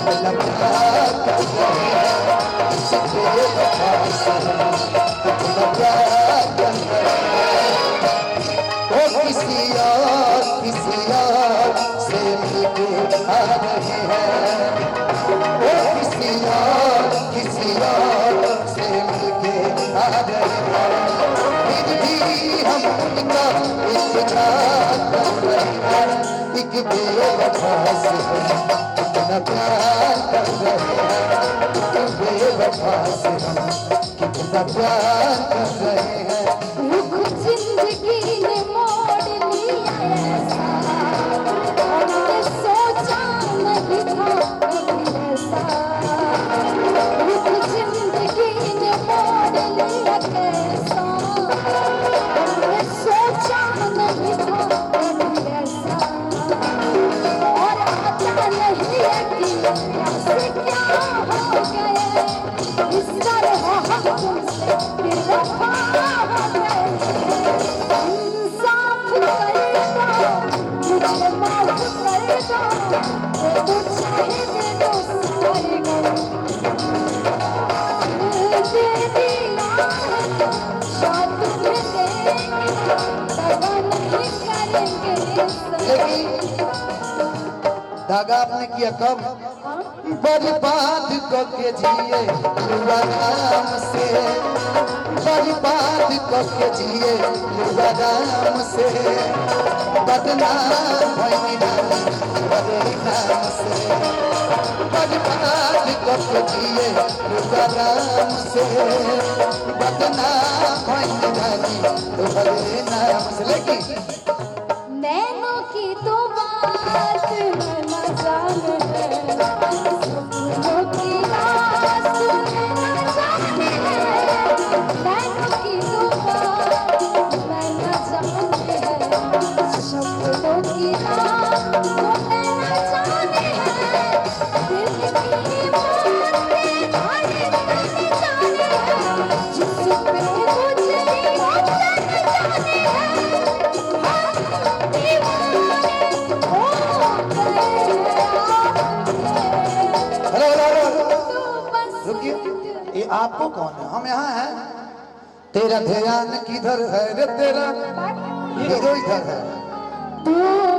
कितना प्यार कर रहे हैं, इस बेवफा से कितना प्यार कर रहे हैं। वो किसी और से मिलके आ रहे हैं, वो किसी और से मिलके आ रहे हैं। फिर भी हम उनका इंतजार कर रहे हैं, एक बेवफा से कितना प्यार कर रहे हैं, एक बेवफा से हम कितना प्यार कर रहे हैं। रुख जिंदगी ने मोड़ लिया ऐसा, हमने सोचा नहीं था कभी ऐसा। रुख जिंदगी ने मोड़ लिया कैसा, हमने सोचा नहीं था कभी ऐसा। और आता नहीं है कि ऐसे क्या हो गए, इस तरह हम तुमसे बेवफा हो गए। इंसाफ कर दो, मुझे माफ कर दो, जो चाहे दे दो सारे गम। दे दिया है शायद तुम्हें देंगे, दगा नहीं करेंगे लेकिन दागा आपने किया कब? बर्बाद करके जिए आराम से, बर्बाद करके जिए आराम से, बदनाम भइनी बदनाम से, बर्बाद करके जिए आराम से, बदनाम भइनी बदनाम से। लेकिन नैनों की तो बात है न जाने है, सपनों की आस है न जाने है। नैनों की तो बात है न जाने है, सपनों की आस है न जाने है। दिल की बातें आने न जाने है, जिस पे गुजरी वो न जाने है। रुकिए, ये आपको कौन है? हम यहाँ हैं। तेरा ध्यान किधर है रे? तेरा हीरो इधर है। तू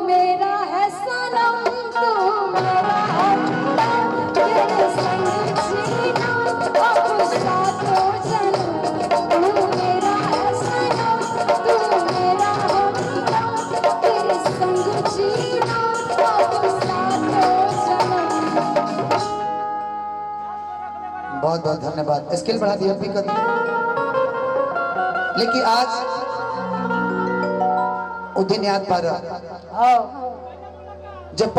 मेरा है सनम, तू मेरा हमदम, तेरे संग जीना अब सातों जन्म। तू मेरा है सनम, तू मेरा हमदम, तेरे संग जीना अब सातों जन्म। बहुत बहुत धन्यवाद। स्किल बढ़ा दिया अभी कर। लेकिन आज वो दिन याद पा रहा जब